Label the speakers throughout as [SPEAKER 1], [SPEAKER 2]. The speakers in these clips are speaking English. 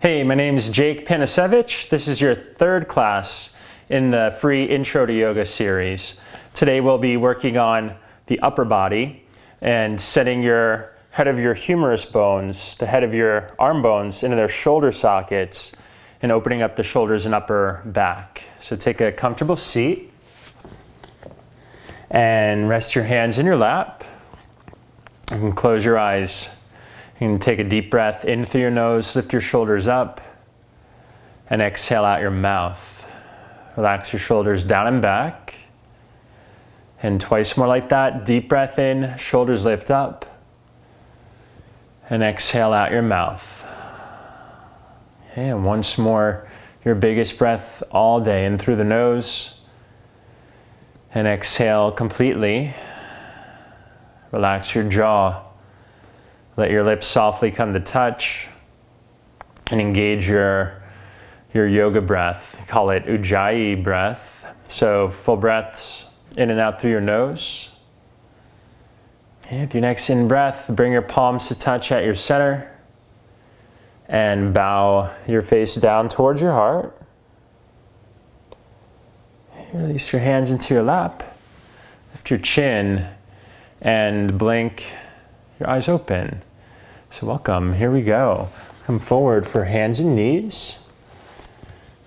[SPEAKER 1] Hey, my name is Jake Panasevich. This is your third class in the free Intro to Yoga series. Today we'll be working on the upper body and setting your head of your humerus bones, the head of your arm bones into their shoulder sockets and opening up the shoulders and upper back. So take a comfortable seat and rest your hands in your lap. You can close your eyes. You can take a deep breath in through your nose, lift your shoulders up, and exhale out your mouth. Relax your shoulders down and back. And twice more like that. Deep breath in, shoulders lift up, and exhale out your mouth. And once more, your biggest breath all day in through the nose, and exhale completely. Relax your jaw. Let your lips softly come to touch and engage your yoga breath. Call it Ujjayi breath. So full breaths in and out through your nose. And with your next in breath, bring your palms to touch at your center and bow your face down towards your heart. Release your hands into your lap. Lift your chin and blink your eyes open. So welcome, here we go. Come forward for hands and knees.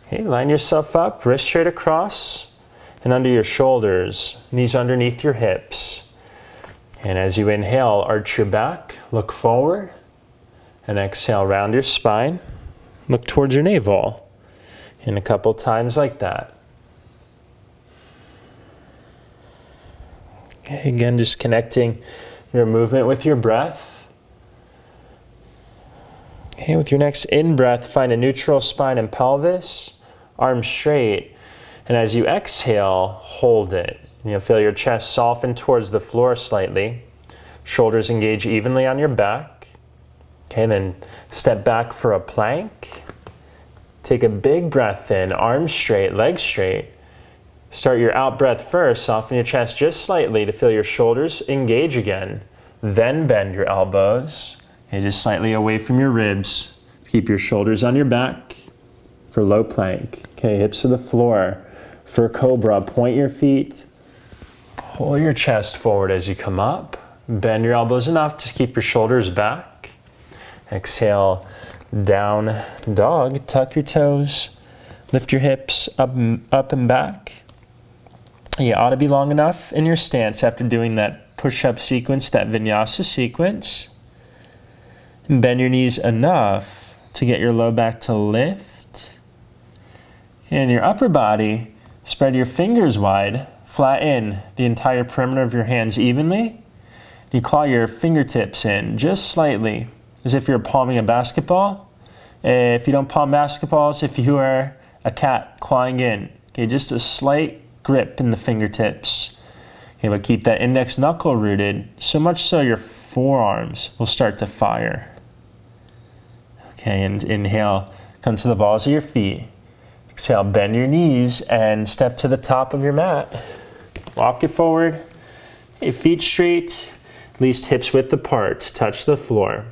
[SPEAKER 1] Okay, line yourself up, wrist straight across and under your shoulders, knees underneath your hips. And as you inhale, arch your back, look forward, and exhale, round your spine, look towards your navel. And a couple times like that. Okay, again, just connecting your movement with your breath. Okay, with your next in-breath, find a neutral spine and pelvis, arms straight, and as you exhale, hold it. And you'll feel your chest soften towards the floor slightly, shoulders engage evenly on your back. Okay, then step back for a plank. Take a big breath in, arms straight, legs straight. Start your out breath first, soften your chest just slightly to feel your shoulders engage again. Then bend your elbows. Okay, just slightly away from your ribs. Keep your shoulders on your back for low plank. Okay, hips to the floor. For Cobra, point your feet. Pull your chest forward as you come up. Bend your elbows enough to keep your shoulders back. Exhale, down dog. Tuck your toes. Lift your hips up and back. You ought to be long enough in your stance after doing that push-up sequence, that vinyasa sequence. And bend your knees enough to get your low back to lift. And your upper body, spread your fingers wide, flatten the entire perimeter of your hands evenly. You claw your fingertips in just slightly, as if you're palming a basketball. If you don't palm basketballs, if you are a cat clawing in. Okay, just a slight grip in the fingertips. Okay, but keep that index knuckle rooted, so much so your forearms will start to fire. Okay, and inhale, come to the balls of your feet. Exhale, bend your knees and step to the top of your mat. Walk it forward. Okay, feet straight, at least hips width apart, touch the floor.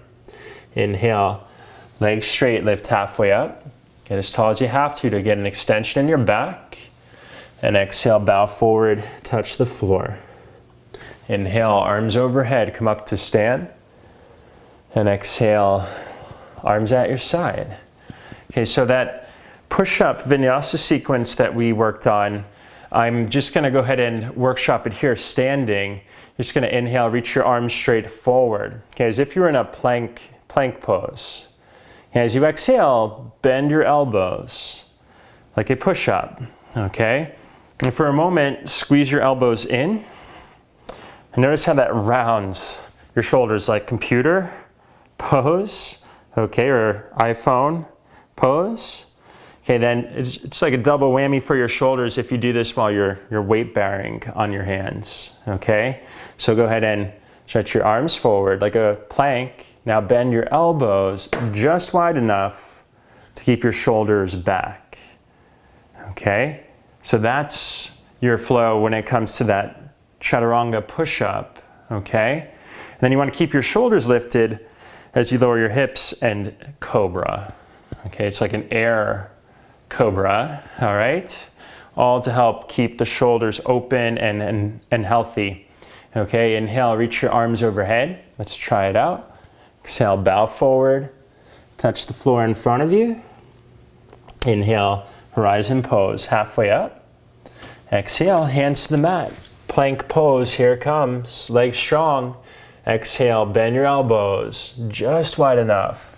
[SPEAKER 1] Inhale, legs straight, lift halfway up. Get as tall as you have to get an extension in your back. And exhale, bow forward, touch the floor. Inhale, arms overhead, come up to stand. And exhale, arms at your side. Okay, so that push-up vinyasa sequence that we worked on, I'm just gonna go ahead and workshop it here standing. You're just gonna inhale, reach your arms straight forward. Okay, as if you're in a plank pose. As you exhale, bend your elbows like a push-up, okay? And for a moment, squeeze your elbows in. And notice how that rounds your shoulders like computer pose, okay, or iPhone pose. Okay, then it's like a double whammy for your shoulders if you do this while you're weight bearing on your hands, okay? So go ahead and stretch your arms forward like a plank. Now bend your elbows just wide enough to keep your shoulders back. Okay, so that's your flow when it comes to that chaturanga push-up. Okay, and then you want to keep your shoulders lifted as you lower your hips and Cobra. Okay, it's like an air cobra, all right? All to help keep the shoulders open and healthy. Okay, inhale, reach your arms overhead. Let's try it out. Exhale, bow forward. Touch the floor in front of you. Inhale, horizon pose, halfway up. Exhale, hands to the mat. Plank pose, here it comes. Legs strong. Exhale, bend your elbows just wide enough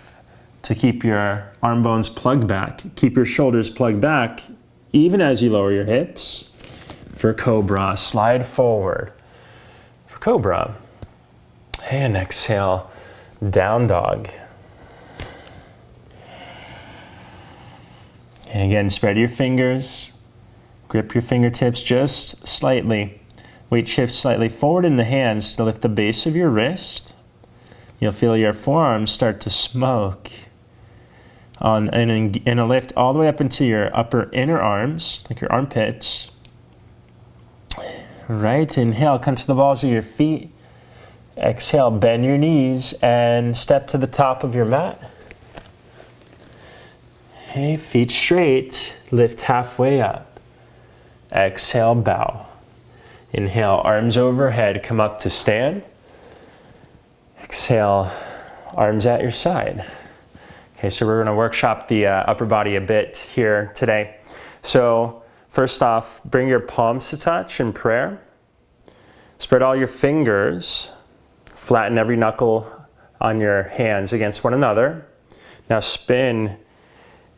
[SPEAKER 1] to keep your arm bones plugged back. Keep your shoulders plugged back even as you lower your hips. For Cobra, slide forward. For Cobra, and exhale, down dog. And again, spread your fingers. Grip your fingertips just slightly. Weight shifts slightly forward in the hands to lift the base of your wrist. You'll feel your forearms start to smoke. And a lift all the way up into your upper inner arms, like your armpits. Right, inhale, come to the balls of your feet. Exhale, bend your knees and step to the top of your mat. Okay, feet straight, lift halfway up. Exhale, bow. Inhale, arms overhead, come up to stand. Exhale, arms at your side. Okay, so we're going to workshop the upper body a bit here today. So first off, bring your palms to touch in prayer. Spread all your fingers. Flatten every knuckle on your hands against one another. Now spin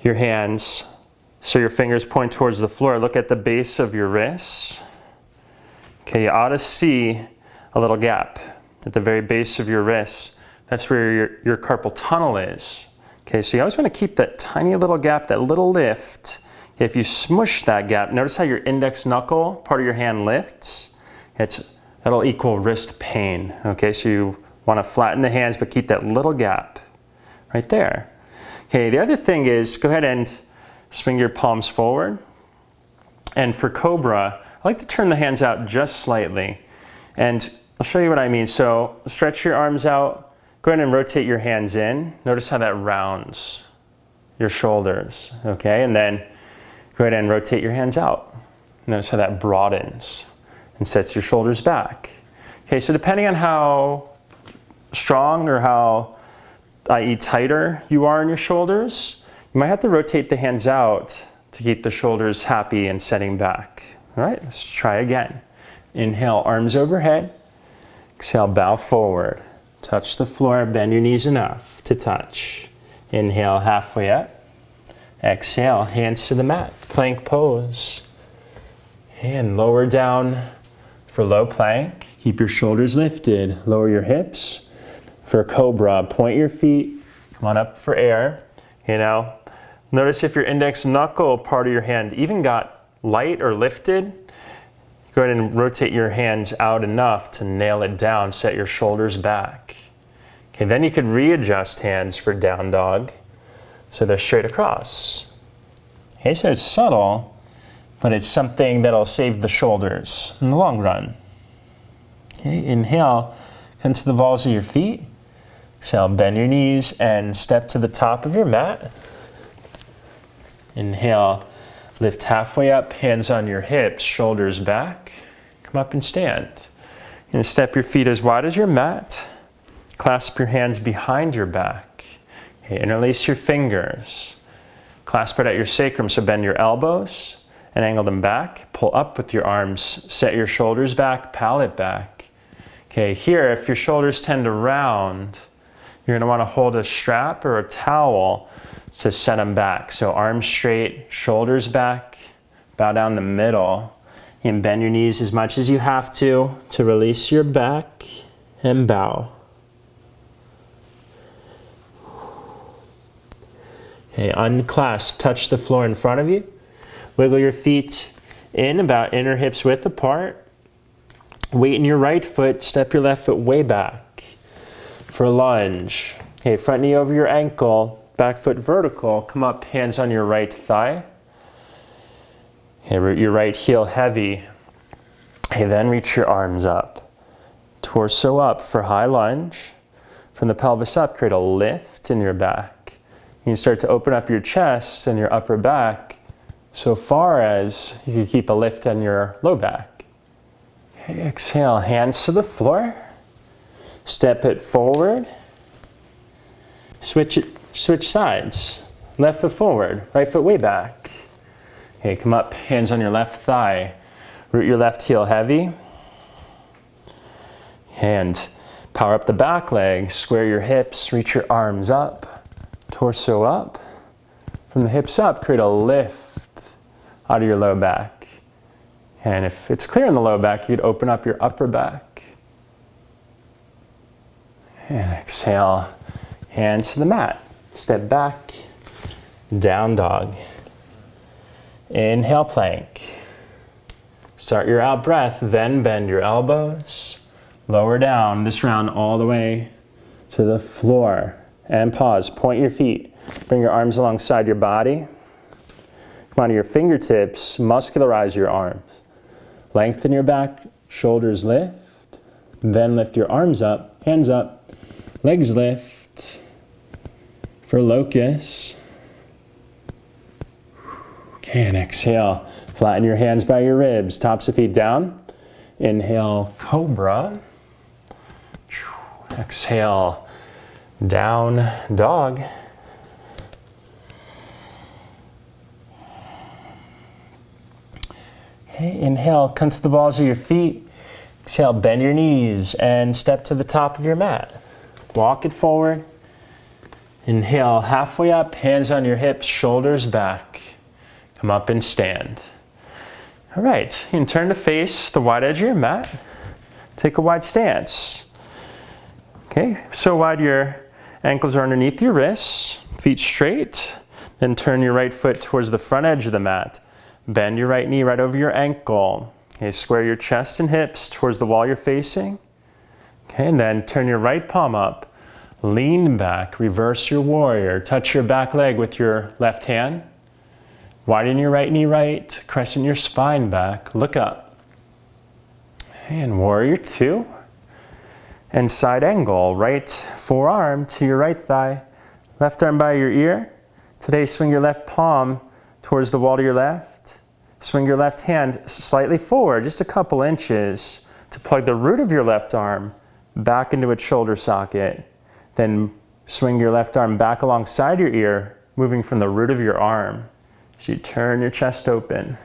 [SPEAKER 1] your hands so your fingers point towards the floor. Look at the base of your wrists. Okay, you ought to see a little gap at the very base of your wrists. That's where your carpal tunnel is. Okay, so you always want to keep that tiny little gap, that little lift. If you smush that gap, notice how your index knuckle, part of your hand, lifts. That'll equal wrist pain. Okay, so you want to flatten the hands, but keep that little gap right there. Okay, the other thing is, go ahead and swing your palms forward. And for Cobra, I like to turn the hands out just slightly. And I'll show you what I mean. So stretch your arms out. Go ahead and rotate your hands in. Notice how that rounds your shoulders, okay? And then go ahead and rotate your hands out. Notice how that broadens and sets your shoulders back. Okay, so depending on how strong or how, i.e. tighter you are in your shoulders, you might have to rotate the hands out to keep the shoulders happy and setting back. All right, let's try again. Inhale, arms overhead. Exhale, bow forward. Touch the floor, bend your knees enough to touch. Inhale, halfway up. Exhale, hands to the mat, plank pose. And lower down for low plank. Keep your shoulders lifted, lower your hips. For Cobra, point your feet, come on up for air. Notice if your index knuckle part of your hand even got light or lifted, go ahead and rotate your hands out enough to nail it down, set your shoulders back. Okay, then you could readjust hands for down dog so they're straight across. Okay, so it's subtle, but it's something that'll save the shoulders in the long run. Okay, inhale, come to the balls of your feet. Exhale, bend your knees and step to the top of your mat. Inhale, lift halfway up, hands on your hips, shoulders back. Come up and stand. And step your feet as wide as your mat. Clasp your hands behind your back. Okay, interlace your fingers. Clasp it at your sacrum, so bend your elbows and angle them back. Pull up with your arms. Set your shoulders back, palate back. Okay, here, if your shoulders tend to round, you're going to want to hold a strap or a towel to set them back. So arms straight, shoulders back, bow down the middle, and bend your knees as much as you have to release your back and bow. Okay, unclasp, touch the floor in front of you. Wiggle your feet in about inner hips width apart. Weight in your right foot, step your left foot way back. For lunge, okay, front knee over your ankle, back foot vertical, come up, hands on your right thigh. Okay, your right heel heavy. Okay, then reach your arms up. Torso up for high lunge. From the pelvis up, create a lift in your back. You can start to open up your chest and your upper back so far as you can keep a lift on your low back. Okay, exhale, hands to the floor. Step it forward. Switch sides. Left foot forward, right foot way back. Okay, come up, hands on your left thigh. Root your left heel heavy. And power up the back leg, square your hips, reach your arms up, torso up. From the hips up, create a lift out of your low back. And if it's clear in the low back, you'd open up your upper back. And exhale, hands to the mat. Step back, down dog. Inhale, plank. Start your out breath, then bend your elbows. Lower down this round all the way to the floor. And pause. Point your feet. Bring your arms alongside your body. Come onto your fingertips. Muscularize your arms. Lengthen your back. Shoulders lift. Then lift your arms up. Hands up. Legs lift. For locust. Okay, and exhale. Flatten your hands by your ribs. Tops of feet down. Inhale, Cobra. Exhale, down dog. Okay, inhale, come to the balls of your feet. Exhale, bend your knees and step to the top of your mat. Walk it forward. Inhale, halfway up, hands on your hips, shoulders back. Come up and stand. All right, you can turn to face the wide edge of your mat. Take a wide stance. Okay, so wide your ankles are underneath your wrists, feet straight. Then turn your right foot towards the front edge of the mat. Bend your right knee right over your ankle. Okay, square your chest and hips towards the wall you're facing. Okay, and then turn your right palm up. Lean back, reverse your warrior. Touch your back leg with your left hand. Widen your right knee right, crescent your spine back, look up. And warrior two. And side angle, right forearm to your right thigh, left arm by your ear. Today, swing your left palm towards the wall to your left. Swing your left hand slightly forward, just a couple inches, to plug the root of your left arm back into its shoulder socket. Then swing your left arm back alongside your ear, moving from the root of your arm. As you turn your chest open.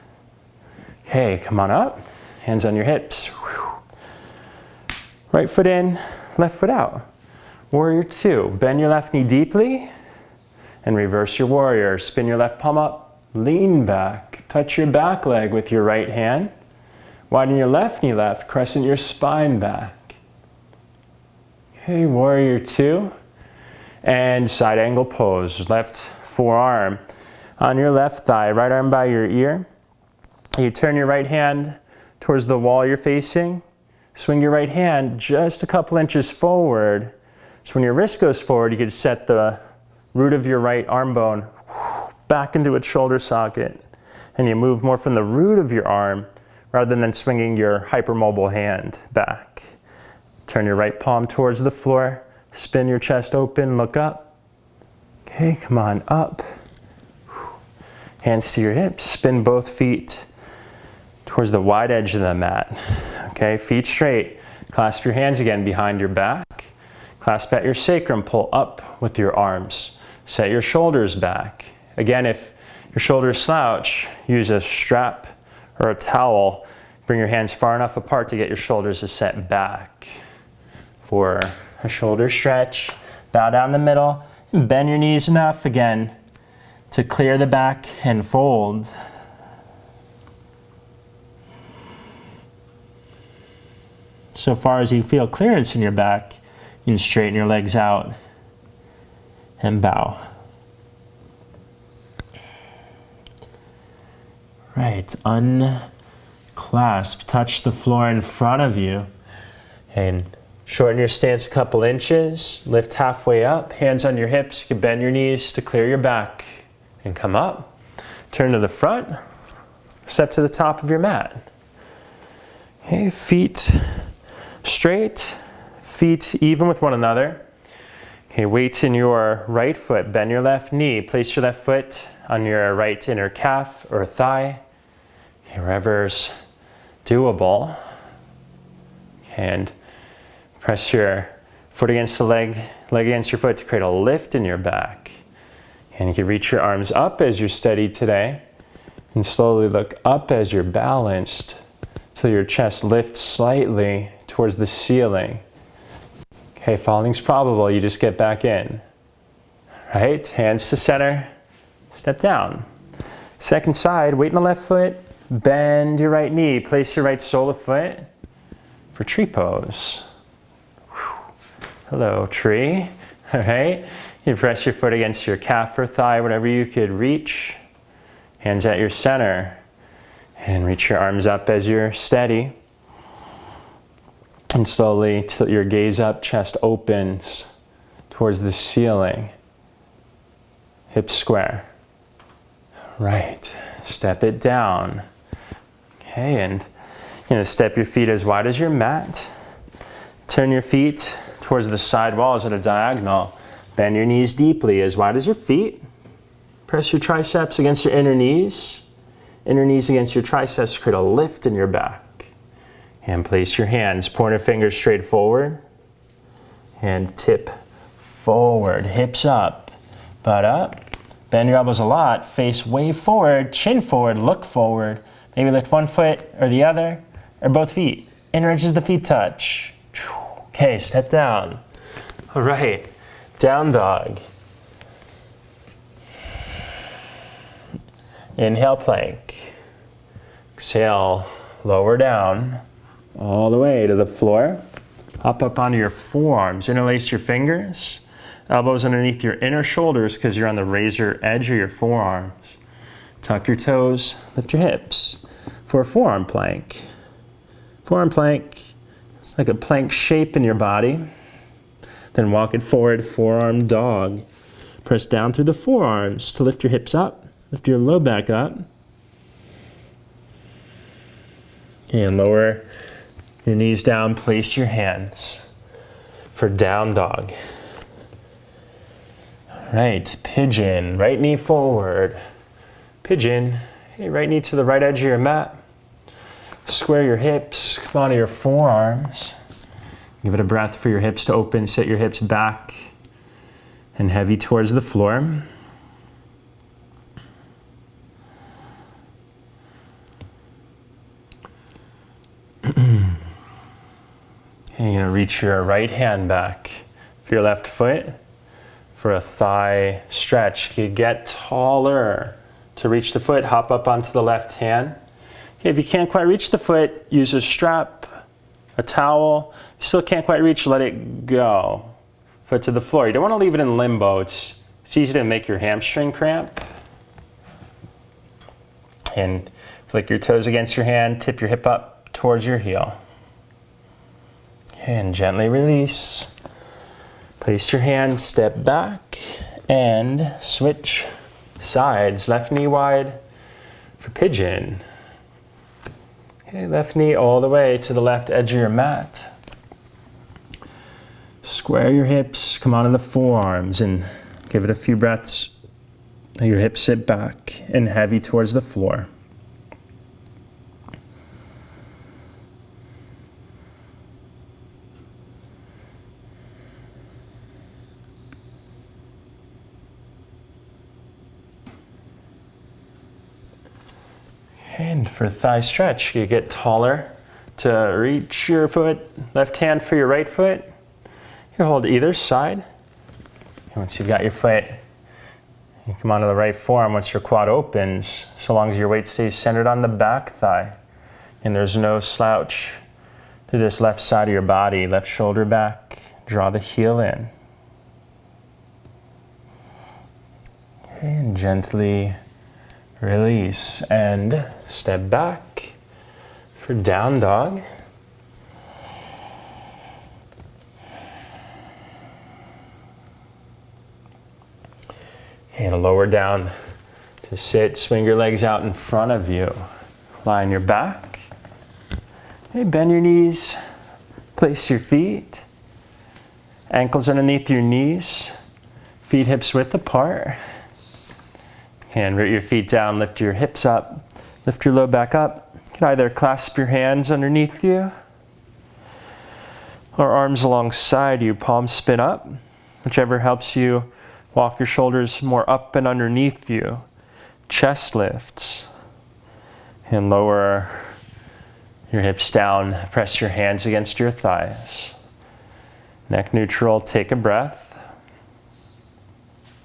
[SPEAKER 1] Okay, come on up, hands on your hips. Right foot in, left foot out. Warrior two, bend your left knee deeply and reverse your warrior. Spin your left palm up, lean back. Touch your back leg with your right hand. Widen your left knee left, crescent your spine back. Okay, warrior two. And side angle pose, left forearm on your left thigh, right arm by your ear. You turn your right hand towards the wall you're facing. Swing your right hand just a couple inches forward. So when your wrist goes forward, you can set the root of your right arm bone back into its shoulder socket. And you move more from the root of your arm rather than swinging your hypermobile hand back. Turn your right palm towards the floor. Spin your chest open, look up. Okay, come on up. Hands to your hips. Spin both feet towards the wide edge of the mat. Okay, feet straight. Clasp your hands again behind your back. Clasp at your sacrum, pull up with your arms. Set your shoulders back. Again, if your shoulders slouch, use a strap or a towel. Bring your hands far enough apart to get your shoulders to set back. For a shoulder stretch, bow down the middle, and bend your knees enough again to clear the back and fold. So far as you feel clearance in your back, you can straighten your legs out and bow. Right, unclasp, touch the floor in front of you and shorten your stance a couple inches, lift halfway up, hands on your hips, you can bend your knees to clear your back and come up. Turn to the front, step to the top of your mat. Okay, feet straight, feet even with one another. Okay, weights in your right foot. Bend your left knee. Place your left foot on your right inner calf or thigh. Okay, wherever's doable. Okay, and press your foot against the leg against your foot to create a lift in your back. And you can reach your arms up as you're steady today. And slowly look up as you're balanced till your chest lifts slightly towards the ceiling. Okay, falling's probable, you just get back in. Right, hands to center, step down. Second side, weight in the left foot, bend your right knee, place your right sole of foot for tree pose. Hello, tree. All right, you press your foot against your calf or thigh, whatever you could reach. Hands at your center. And reach your arms up as you're steady. And slowly tilt your gaze up, chest opens towards the ceiling. Hips square. Right, step it down. Okay, and step your feet as wide as your mat. Turn your feet towards the side walls at a diagonal. Bend your knees deeply, as wide as your feet. Press your triceps against your inner knees. Inner knees against your triceps, create a lift in your back. And place your hands, pointer fingers straight forward. And tip forward, hips up, butt up. Bend your elbows a lot, face way forward, chin forward, look forward. Maybe lift one foot or the other, or both feet. Inner edges of the feet touch. Okay, step down. All right, down dog. Inhale, plank. Exhale, lower down, all the way to the floor. Hop up onto your forearms, interlace your fingers. Elbows underneath your inner shoulders because you're on the razor edge of your forearms. Tuck your toes, lift your hips for a forearm plank. Forearm plank, it's like a plank shape in your body. Then walk it forward, forearm dog. Press down through the forearms to lift your hips up. Lift your low back up. And lower your knees down. Place your hands for down dog. All right, pigeon. Right knee forward. Pigeon. Hey, right knee to the right edge of your mat. Square your hips. Come onto your forearms. Give it a breath for your hips to open. Set your hips back and heavy towards the floor. And you're going to reach your right hand back for your left foot for a thigh stretch. You get taller to reach the foot, hop up onto the left hand. If you can't quite reach the foot, use a strap, a towel. You still can't quite reach, let it go. Foot to the floor. You don't want to leave it in limbo. It's easy to make your hamstring cramp. And flick your toes against your hand, tip your hip up towards your heel. And gently release. Place your hands, step back, and switch sides. Left knee wide for pigeon. Okay, left knee all the way to the left edge of your mat. Square your hips, come onto the forearms, and give it a few breaths. Let your hips sit back and heavy towards the floor. And for thigh stretch, you get taller to reach your foot, left hand for your right foot. You hold either side. And once you've got your foot, you come onto the right forearm once your quad opens, so long as your weight stays centered on the back thigh. And there's no slouch through this left side of your body, left shoulder back, draw the heel in. And gently release and step back for down dog. And lower down to sit. Swing your legs out in front of you. Lie on your back. Okay, bend your knees. Place your feet Ankles underneath your knees. Feet hips width apart. And root your feet down, lift your hips up. Lift your low back up. You can either clasp your hands underneath you or arms alongside you, palms spin up. Whichever helps you walk your shoulders more up and underneath you. Chest lifts. And lower your hips down. Press your hands against your thighs. Neck neutral, take a breath.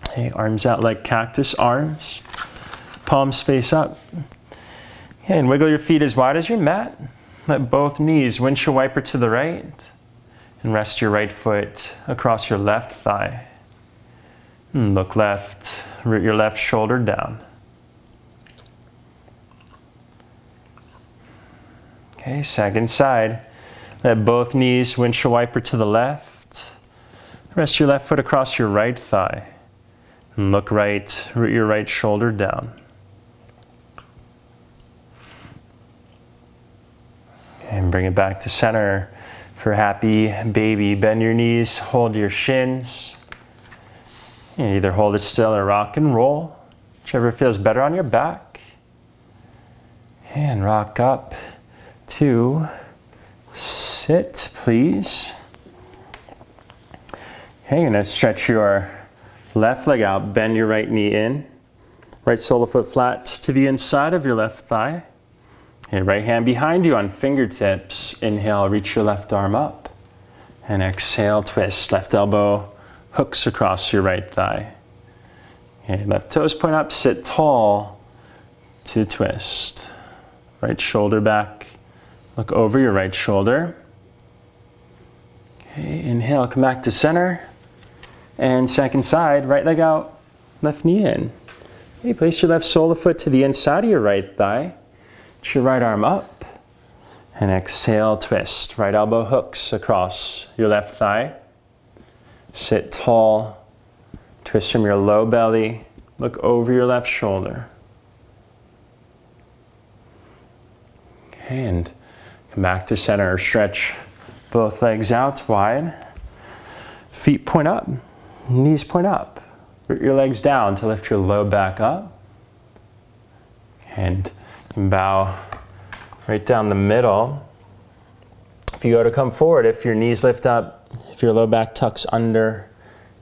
[SPEAKER 1] Okay, arms out like cactus arms. Palms face up. Okay, and wiggle your feet as wide as your mat. Let both knees windshield wiper to the right. And rest your right foot across your left thigh. And look left, root your left shoulder down. Okay, second side. Let both knees windshield wiper to the left. Rest your left foot across your right thigh. And look right, root your right shoulder down. And bring it back to center for happy baby. Bend your knees, hold your shins. And either hold it still or rock and roll, whichever feels better on your back. And rock up to sit, please. Okay, you're gonna stretch your left leg out, bend your right knee in. Right sole of foot flat to the inside of your left thigh. Okay, right hand behind you on fingertips. Inhale, reach your left arm up. And exhale, twist. Left elbow hooks across your right thigh. Okay, left toes point up, sit tall to twist. Right shoulder back. Look over your right shoulder. Okay, inhale, come back to center. And second side, right leg out, left knee in. Okay, place your left sole of foot to the inside of your right thigh. Reach your right arm up. And exhale, twist. Right elbow hooks across your left thigh. Sit tall. Twist from your low belly. Look over your left shoulder. Okay, and come back to center. Stretch both legs out wide. Feet point up. Knees point up. Root your legs down to lift your low back up. And you can bow right down the middle. If you go to come forward, if your knees lift up, if your low back tucks under,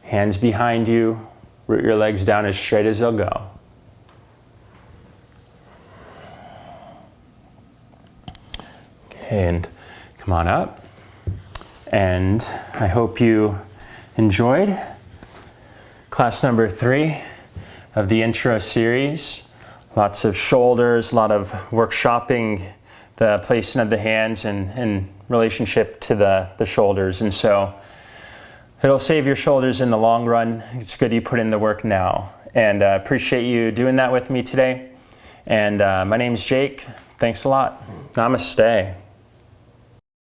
[SPEAKER 1] hands behind you, root your legs down as straight as they'll go. Okay, and come on up. And I hope you enjoyed class number 3 of the intro series. Lots of shoulders, a lot of workshopping the placement of the hands in relationship to the shoulders. And so it'll save your shoulders in the long run. It's good you put in the work now. And appreciate you doing that with me today. And my name's Jake. Thanks a lot. Namaste.